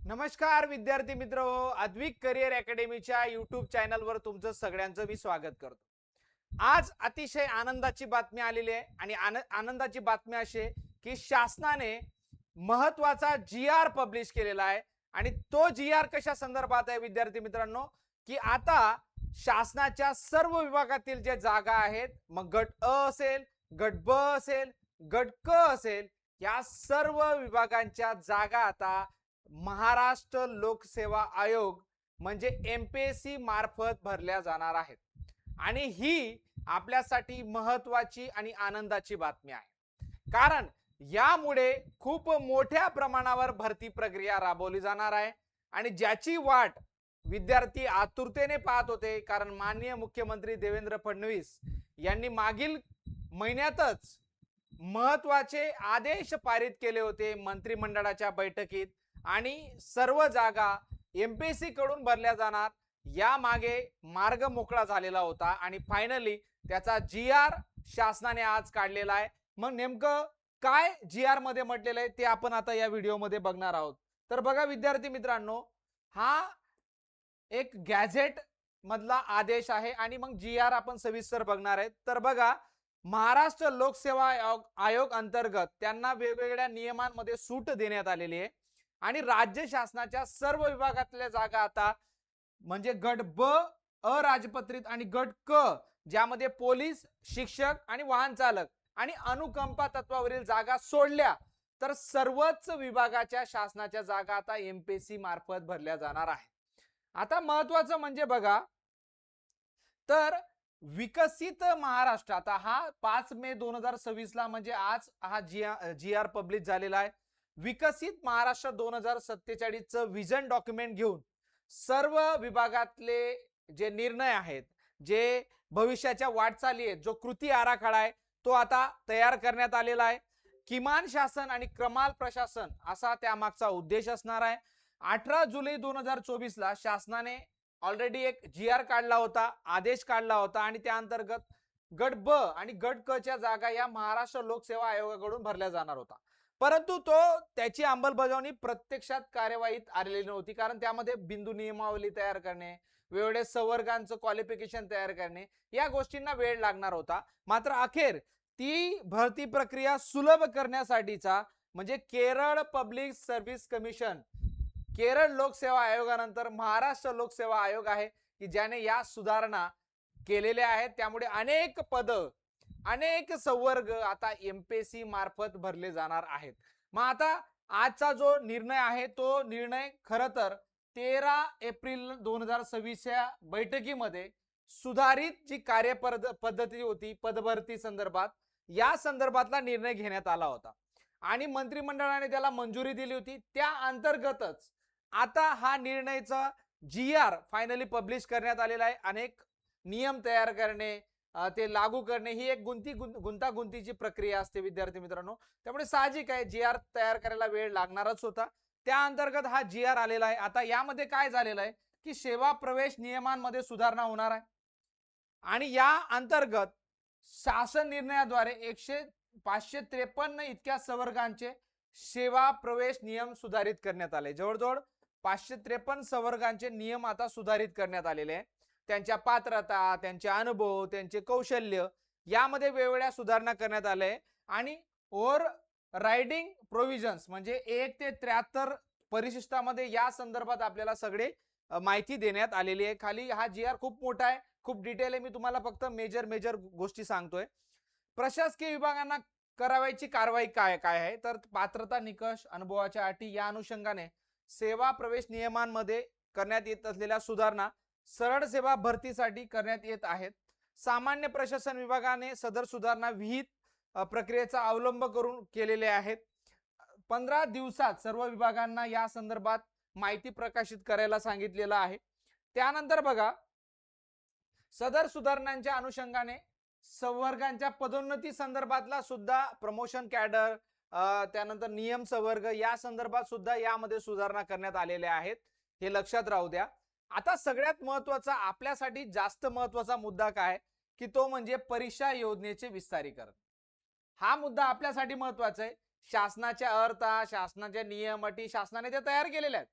नमस्कार विद्यार्थी मित्र हो, अद्विक करिअर अकॅडमीच्या यूट्यूब चॅनलवर तुमचं सगळ्यांचं मी स्वागत करतो. आज अतिशय आनंदाची बातमी आलेली आहे आणि आनंदाची बातमी अशी आहे की शासनाने महत्वाचा जी-आर पब्लिश केलेला आहे. आणि तो जी-आर कशा संदर्भात आहे विद्यार्थी मित्रांनो, की आता शासनाच्या सर्व विभागातील जे जागा आहेत, मग गट अ असेल, गट ब असेल, गट क असेल, या सर्व विभागांच्या जागा आता महाराष्ट्र लोकसेवा आयोग म्हणजे एमपीएससी मार्फत भरल्या जाणार आहेत. आणि ही आपल्यासाठी महत्वाची आणि आनंदाची बातमी आहे, कारण यामुळे खूप मोठ्या प्रमाणावर भरती प्रक्रिया राबवली जाणार आहे आणि ज्याची वाट विद्यार्थी आतुरतेने पाहत होते. कारण माननीय मुख्यमंत्री देवेंद्र फडणवीस यांनी मागील महिन्यातच महत्वाचे आदेश पारित केले होते मंत्रिमंडळाच्या बैठकीत आणि सर्व जागा एमपीएससी कडून भरल्या जाणार, या मागे मार्ग मोकळा झालेला होता आणि फायनली त्याचा जी-आर शासनाने आज काढलेला आहे. मग नेमकं काय जी-आर मध्ये म्हटलेलं आहे ते आपण आता या व्हिडिओमध्ये बघणार आहोत. तर बघा विद्यार्थी मित्रांनो, हा एक गॅझेट मधला आदेश आहे आणि मग जी-आर आपण सविस्तर बघणार आहेत. तर बघा, महाराष्ट्र लोकसेवा आयोग अंतर्गत त्यांना वेगवेगळ्या नियमांमध्ये सूट देण्यात आलेली आहे आणि राज्य शासनाच्या सर्व विभागातल्या जागा आता म्हणजे गट ब अराजपत्रित आणि गट क ज्यामध्ये पोलीस, शिक्षक आणि वाहन चालक आणि अनुकंपा तत्वावरील जागा सोडल्या तर सर्वच विभागाच्या शासनाच्या जागा आता एमपीएससी मार्फत भरल्या जाणार आहेत. आता महत्वाचं म्हणजे बघा, तर विकसित महाराष्ट्र आता हा 5 मे 2026 ला म्हणजे आज हा जी-आर पब्लिश झालेला आहे. विकसित महाराष्ट्र 2047 चं विजन डॉक्युमेंट घेऊन सर्व विभागातले जे निर्णय आहेत, जे भविष्याच्या वाटचाली आहेत, जो कृती आराखडा आहे तो आता तयार करण्यात आलेला आहे. किमान शासन आणि कमाल प्रशासन असा त्यामागचा उद्देश असणार आहे. 18 जुलै 2024 ला शासनाने ऑलरेडी एक जी-आर काढला होता, आदेश काढला होता आणि त्या अंतर्गत गट ब आणि गट क च्या जागा या महाराष्ट्र लोकसेवा आयोगाकडून भरल्या जाणार होता. परंतु त्याची अंमलबजावणी प्रत्यक्षात कार्यवाहीत आलेली नव्हती, कारण त्यामध्ये बिंदू नियमावली तयार करणे, वेगवेगळ्या संवर्गांचं क्वालिफिकेशन तयार करणे, या गोष्टींना वेळ लागणार होता. मात्र अखेर ती भरती प्रक्रिया सुलभ करण्यासाठीचा म्हणजे Kerala public service commission, Kerala लोकसेवा आयोगानंतर महाराष्ट्र लोकसेवा आयोग आहे की ज्याने या सुधारणा केलेल्या आहेत. त्यामुळे अनेक पद, अनेक संवर्ग आता एमपीएससी मार्फत भरले जाणार आहेत. मग आता आजचा जो निर्णय आहे तो निर्णय खरं तर 13 एप्रिल 2026 या बैठकीमध्ये सुधारित जी कार्यपद्धती होती पदभरती संदर्भात, या संदर्भातला निर्णय घेण्यात आला होता आणि मंत्रिमंडळाने त्याला मंजुरी दिली होती. त्या अंतर्गतच आता हा निर्णयचा जी-आर फायनली पब्लिश करण्यात आलेला आहे. अनेक नियम तयार करणे, ते लागू करणे ही एक गुंतागुंतीची प्रक्रिया असते विद्यार्थी मित्रांनो. त्यामुळे साहजिक आहे जी-आर तयार करायला वेळ लागणारच होता. त्या अंतर्गत हा जी-आर आलेला आहे. आता यामध्ये काय झालेलं आहे की सेवा प्रवेश नियमांमध्ये सुधारणा होणार आहे आणि या अंतर्गत शासन निर्णयाद्वारे 553 इतक्या संवर्गांचे सेवा प्रवेश नियम सुधारित करण्यात आले. जवळजवळ 553 संवर्गांचे नियम आता सुधारित करण्यात आलेले आहे. त्यांच्या पात्रता, त्यांचे अनुभव, त्यांचे कौशल्य यामध्ये वेगवेगळ्या सुधारणा करण्यात आल्या आणि ओव्हर रायडिंग प्रोव्हिजन्स म्हणजे 1 ते 73 परिशिष्टामध्ये या संदर्भात आपल्याला सगळे माहिती देण्यात आलेली आहे. खाली हा जी-आर खूप मोठा आहे, खूप डिटेल आहे. मी तुम्हाला फक्त मेजर गोष्टी सांगतोय. प्रशासकीय विभागांना करावयाची कारवाई काय काय आहे, तर पात्रता निकष, अनुभवाच्या अटी या अनुषंगाने सेवा प्रवेश नियमांमध्ये करण्यात येत असलेल्या सुधारणा सरळ सेवा भरतीसाठी करण्यात येत आहेत. सामान्य प्रशासन विभागाने सदर सुधारणा विहित प्रक्रियेचा अवलंब करून केलेले आहेत. 15 दिवसात सर्व विभागांना या संदर्भात माहिती प्रकाशित करायला सांगितलेलं आहे. त्यानंतर बघा, सदर सुधारणांच्या अनुषंगाने संवर्गांच्या पदोन्नती संदर्भातला सुद्धा प्रमोशन कॅडर, त्यानंतर नियम संवर्ग या संदर्भात सुद्धा यामध्ये सुधारणा करण्यात आलेल्या आहेत. हे लक्षात राहू द्या. आता सगळ्यात महत्वाचा, आपल्यासाठी जास्त महत्वाचा मुद्दा काय की तो म्हणजे परीक्षा योजनेचे विस्तारीकरण. हा मुद्दा आपल्यासाठी महत्वाचा आहे. शासनाच्या अर्थ, शासनाचे नियम, अटी शासनाने ते तयार केलेले आहेत.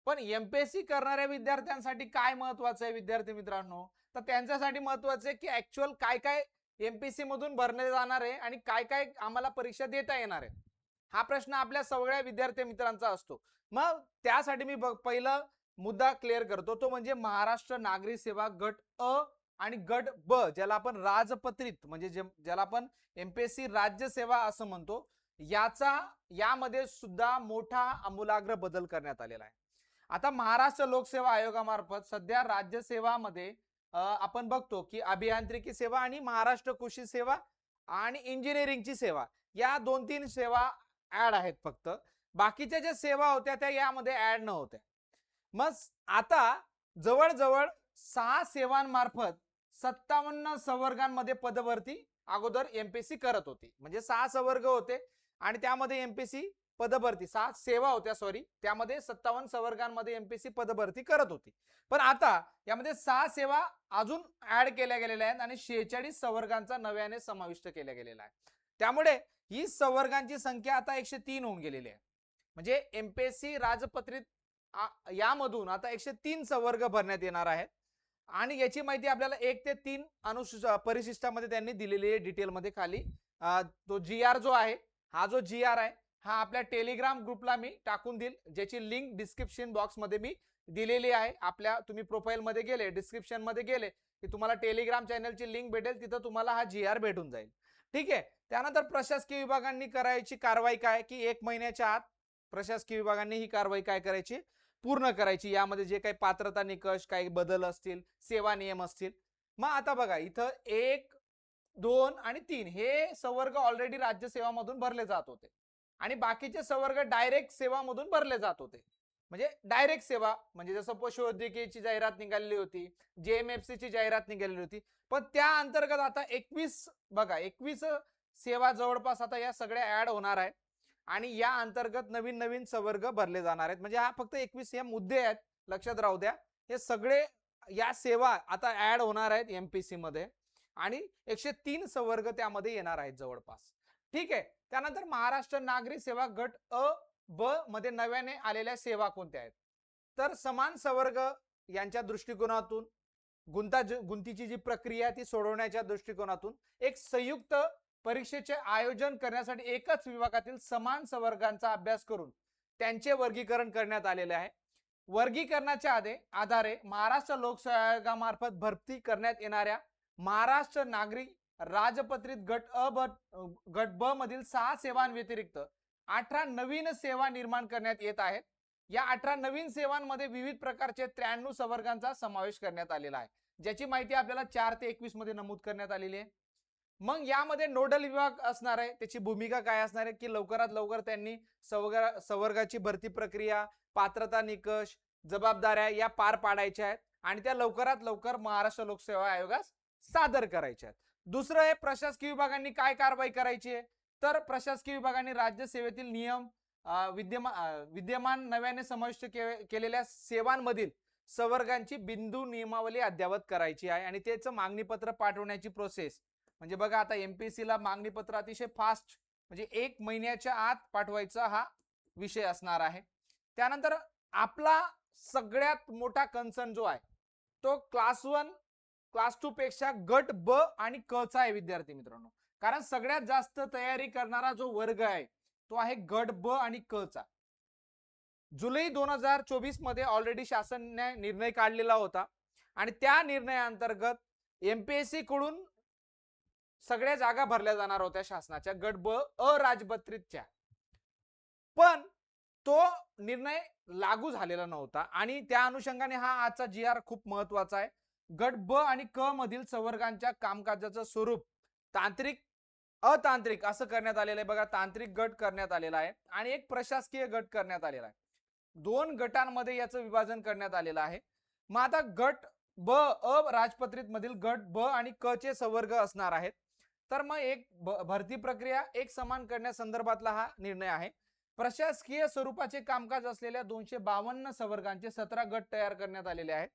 पण एमपीएससी करणाऱ्या विद्यार्थ्यांसाठी काय महत्वाचं आहे विद्यार्थी मित्रांनो, तर त्यांच्यासाठी महत्वाचं आहे की ऍक्च्युअल काय काय एमपीएससी मधून भरले जाणार आहे आणि काय काय आम्हाला परीक्षा देता येणार आहे, हा प्रश्न आपल्या सगळ्या विद्यार्थी मित्रांचा असतो. मग त्यासाठी मी पहिला मुद्दा क्लिअर करतो, तो म्हणजे महाराष्ट्र नागरी सेवा गट अ आणि गट ब, ज्याला आपण राजपत्रित म्हणजे ज्याला आपण एमपीएससी राज्य सेवा असं म्हणतो, यामध्ये सुद्धा मोठा आमूलाग्र बदल करण्यात आलेला आहे. आता महाराष्ट्र लोकसेवा आयोगामार्फत सध्या राज्य सेवामध्ये आपण बघतो की अभियांत्रिकी सेवा आणि महाराष्ट्र कृषी सेवा आणि इंजिनिअरिंगची सेवा, या 2-3 सेवा ऍड आहेत. फक्त बाकीच्या ज्या सेवा होत्या त्या यामध्ये ऍड नव्हत्या. मग आता जवळजवळ 6 सेवांमार्फत 57 संवर्गांमध्ये पदभरती अगोदर एमपीएससी करत होती. म्हणजे 6 संवर्ग होते आणि त्यामध्ये एमपीएससी पदभरती, 6 सेवा होत्या सॉरी, त्यामध्ये 57 संवर्गांमध्ये एमपीएससी पदभरती करत होती. पण आता यामध्ये 6 सेवा अजून ऍड केल्या गेलेल्या आहेत आणि 46 संवर्गांचा नव्याने समाविष्ट केल्या गेलेला आहे. त्यामुळे ही संवर्गांची संख्या आता 103 होऊन गेलेली आहे. म्हणजे एमपीएससी राजपत्रित यामधून आता 103 संवर्ग भरण्यात येणार आहेत आणि याची माहिती आपल्याला 1 ते 3 परिशिष्टामध्ये त्यांनी दिलेली आहे डिटेलमध्ये खाली. तो जीआर जो आहे, हा जो जीआर आहे हा आपल्या टेलिग्राम ग्रुपला मी टाकून देईल, ज्याची लिंक डिस्क्रिप्शन बॉक्स मध्ये मी दिलेली आहे. आपल्या तुम्ही प्रोफाइल मध्ये गेले, डिस्क्रिप्शन मध्ये गेले की तुम्हाला टेलिग्राम चॅनलची लिंक भेटेल, तिथं तुम्हाला हा जीआर भेटून जाईल. ठीक आहे. त्यानंतर प्रशासकीय विभागांनी करायची कारवाई काय की 1 महिन्याच्या आत प्रशासकीय विभागांनी ही कारवाई काय करायची, पूर्ण करायची. यामध्ये जे काही पात्रता निकष, काही बदल असतील, सेवा नियम असतील. मग आता बघा इथं 1, 2 आणि 3 हे संवर्ग ऑलरेडी राज्य सेवामधून भरले जात होते आणि बाकीचे संवर्ग डायरेक्ट सेवामधून भरले जात होते. म्हणजे डायरेक्ट सेवा म्हणजे जसं पशुवैद्यकीयची जाहिरात निघालेली होती, जेएमएफसी ची जाहिरात निघालेली होती, पण त्या अंतर्गत आता 21 सेवा जवळपास आता या सगळ्या ऍड होणार आहे आणि या अंतर्गत नवीन नवीन संवर्ग भरले जाणार आहेत. म्हणजे हा फक्त 21 हे मुद्दे आहेत, लक्षात राहू द्या. हे सगळे या सेवा आता ऍड होणार आहेत एमपीएससी मध्ये आणि 103 संवर्ग त्यामध्ये येणार आहेत जवळपास. ठीक आहे. त्यानंतर महाराष्ट्र नागरी सेवा गट अ ब मध्ये नव्याने आलेल्या सेवा कोणत्या आहेत, तर समान संवर्ग यांच्या दृष्टिकोनातून गुंतीची जी प्रक्रिया ती सोडवण्याच्या दृष्टिकोनातून एक संयुक्त परीक्षेचे आयोजन करण्यासाठी एकच विभागातील समान संवर्गांचा अभ्यास करून त्यांचे वर्गीकरण करण्यात आलेले आहे. वर्गीकरणाच्या आधारे महाराष्ट्र लोकसेवा आयोगामार्फत भरती करण्यात येणाऱ्या महाराष्ट्र नागरी राजपत्रित गट ब मधील 6 सेवांव्यतिरिक्त 18 नवीन सेवा निर्माण करण्यात येत आहेत. या 18 नवीन सेवांमध्ये विविध प्रकारचे 93 संवर्गांचा समावेश करण्यात आलेला आहे, ज्याची माहिती आपल्याला 4 ते 21 मध्ये नमूद करण्यात आलेली आहे. मग यामध्ये नोडल विभाग असणार आहे, त्याची भूमिका काय असणार आहे की लवकरात लवकर त्यांनी संवर्गाची भरती प्रक्रिया, पात्रता निकष, जबाबदाऱ्या या पार पाडायच्या आहेत आणि त्या लवकरात लवकर महाराष्ट्र लोकसेवा आयोगास सादर करायच्या आहेत. दुसरं आहे प्रशासकीय विभागांनी काय कारवाई करायची आहे, तर प्रशासकीय विभागाने राज्य सेवेतील नियम, विद्यमान नव्याने समाविष्ट केलेल्या सेवांमधील संवर्गांची बिंदू नियमावली अद्ययावत करायची आहे आणि त्याचं मागणीपत्र पाठवण्याची प्रोसेस म्हणजे बघा आता एमपीएससी ला मागणीपत्र अतिशय फास्ट म्हणजे 1 महिन्याच्या आत पाठवायचा हा विषय असणार आहे. त्यानंतर आपला सगळ्यात मोठा कन्सर्न जो आहे तो क्लास 1 क्लास 2 पेक्षा गट ब आणि क चा आहे विद्यार्थी मित्रांनो. कारण सगळ्यात जास्त तयारी करणारा जो वर्ग आहे तो आहे गट ब आणि क चा. जुलै 2024 मध्ये ऑलरेडी शासनाने निर्णय काढलेला होता आणि त्या निर्णयाअंतर्गत एमपीएससी कडून सगळ्या जागा भरल्या जाणार होत्या शासनाच्या गट ब अराजपत्रितच्या. पण तो निर्णय लागू झालेला नव्हता आणि त्या अनुषंगाने हा आजचा जीआर खूप महत्वाचा आहे. गट ब आणि क मधील संवर्गांच्या कामकाजाचं स्वरूप तांत्रिक अतांत्रिक असं करण्यात आलेलं आहे. बघा तांत्रिक गट करण्यात आलेला आहे आणि एक प्रशासकीय गट करण्यात आलेला आहे. 2 गटांमध्ये याचं विभाजन करण्यात आलेलं आहे. मग आता गट ब अराजपत्रित मधील गट ब आणि क चे संवर्ग असणार आहेत. तर मग एक भरती प्रक्रिया एक समान करण्यासंदर्भातला हा निर्णय आहे. प्रशासकीय स्वरूपाचे कामकाज असलेल्या 252 संवर्गांचे 17 गट तयार करण्यात आलेले आहेत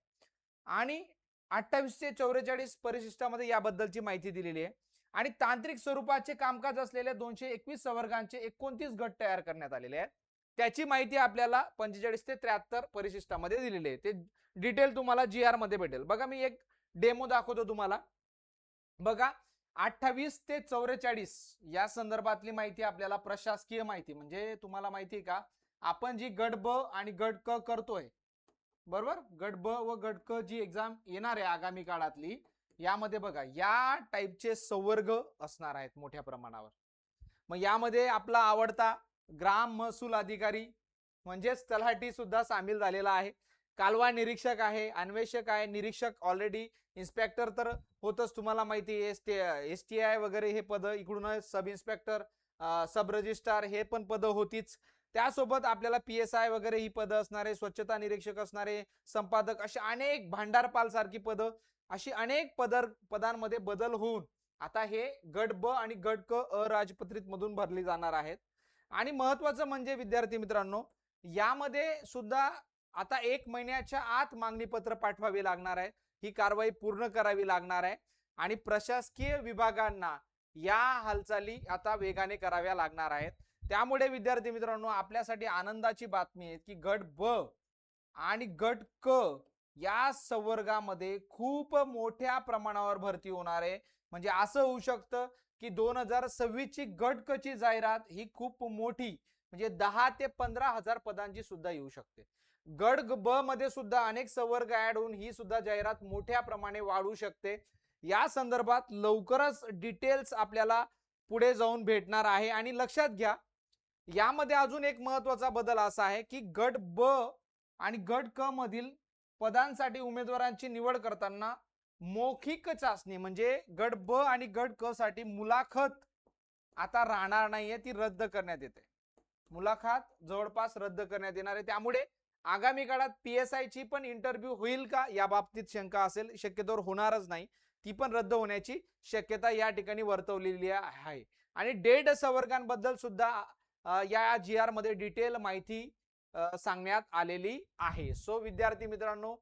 आणि 28 ते 44 परिशिष्टामध्ये याबद्दलची माहिती दिलेली आहे आणि तांत्रिक स्वरूपाचे कामकाज असलेल्या 221 संवर्गांचे 29 गट तयार करण्यात आलेले आहेत. त्याची माहिती आपल्याला 45 ते 73 परिशिष्टामध्ये दिलेली आहे. ते डिटेल तुम्हाला जी आर मध्ये भेटेल. बघा मी एक डेमो दाखवतो तुम्हाला. बघा 28 ते 44 या संदर्भातली माहिती आपल्याला प्रशासकीय माहिती म्हणजे तुम्हाला माहिती आहे का, आपण जी गट ब आणि गट क करतोय बरोबर, गट ब व गट क जी एक्झाम येणार आहे आगामी काळातली, यामध्ये बघा या टाईपचे संवर्ग असणार आहेत मोठ्या प्रमाणावर. मग यामध्ये आपला आवडता ग्राम महसूल अधिकारी म्हणजेच तलाठी सुद्धा सामील झालेला आहे. कालवा निरीक्षक आहे, अन्वेषक आहे, निरीक्षक ऑलरेडी, इन्स्पेक्टर तर होतच तुम्हाला माहिती आहे, STI वगैरे हे पद, इकडून सब इन्स्पेक्टर, सब रजिस्ट्रार हे पण पद होतीच. त्यासोबत आपल्याला PSI वगैरे ही पद असणारे, स्वच्छता निरीक्षक असणारे, संपादक, अशी अनेक, भांडारपाल सारखी पद, अशी अनेक पदांमध्ये बदल होऊन आता हे गट ब आणि गट क अराजपत्रित मधून भरली जाणार आहेत. आणि महत्वाचं म्हणजे विद्यार्थी मित्रांनो, यामध्ये सुद्धा आता 1 महिन्याच्या आत मागणी पत्र पाठवावी लागणार आहे. ही कारवाई पूर्ण करावी लागणार आहे आणि प्रशासकीय विभागांना या हालचाली आता वेगाने कराव्या लागणार आहेत. त्यामुळे विद्यार्थी मित्रांनो, आपल्यासाठी आनंदाची बातमी आहे की गट ब आणि गट क या संवर्गामध्ये खूप मोठ्या प्रमाणावर भरती होणार आहे. म्हणजे असं होऊ शकतं की 2026 ची गट क ची जाहिरात ही खूप मोठी म्हणजे 10 ते 15,000 पदांची सुद्धा येऊ शकते. गट ब मध्ये सुद्धा अनेक संवर्ग ऍड होऊन ही सुद्धा जाहिरात मोठ्या प्रमाणे वाढू शकते. या संदर्भात लवकरच डिटेल्स आपल्याला पुढे जाऊन भेटणार आहे. आणि लक्षात घ्या, यामध्ये अजून एक महत्वाचा बदल असा आहे की गट ब आणि गट क मधील पदांसाठी उमेदवारांची निवड करताना मौखिक चाचणी म्हणजे गट ब आणि गट क साठी मुलाखत आता राहणार नाहीये, ती रद्द करण्यात येते. मुलाखत जवळपास रद्द करण्यात येणार आहे. त्यामुळे आगामी काळात PSI ची पण इंटरव्ह्यू होईल का या बाबतीत शंका असेल, शक्यतोवर होणारच नाही, ती पण रद्द होण्याची शक्यता या ठिकाणी वर्तवलेली आहे. आणि डेड संवर्गांबद्दल सुद्धा या GR मध्ये डिटेल माहिती सांगण्यात आलेली आहे. सो विद्यार्थी मित्रांनो,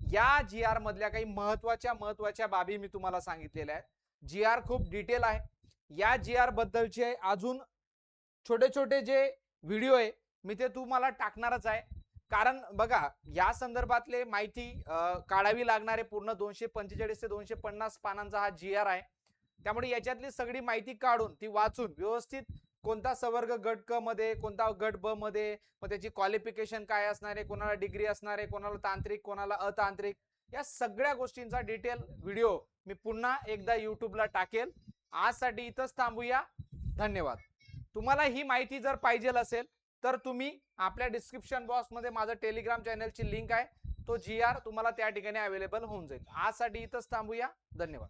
या GR मधल्या काही महत्वाच्या बाबी मी तुम्हाला सांगितलेल्या आहेत. GR खूप डिटेल आहे. या GR बद्दलचे अजून छोटे छोटे जे व्हिडिओ आहे मी ते तुम्हाला टाकणारच आहे. कारण बघा, या संदर्भातले माहिती काढावी लागणारे पूर्ण 245 ते 250 पानांचा हा GR आहे. त्यामुळे याच्यातली सगळी माहिती काढून ती वाचून व्यवस्थित कोणता संवर्ग गट क मध्ये, कोणता गट ब मध्ये, मग त्याची क्वालिफिकेशन काय असणार आहे, कोणाला डिग्री असणार आहे, कोणाला तांत्रिक, कोणाला अतांत्रिक, या सगळ्या गोष्टींचा डिटेल व्हिडिओ मी पुन्हा एकदा युट्यूबला टाकेल. आजसाठी इथंच थांबूया. धन्यवाद. तुम्हाला ही माहिती जर पाहिजे असेल तर तुम्ही आपल्या डिस्क्रिप्शन बॉक्स मध्ये माझं टेलिग्राम चॅनलची लिंक आहे, तो GR तुम्हाला त्या ठिकाणी अवेलेबल होऊन जाईल. आजसाठी इथंच थांबूया. धन्यवाद.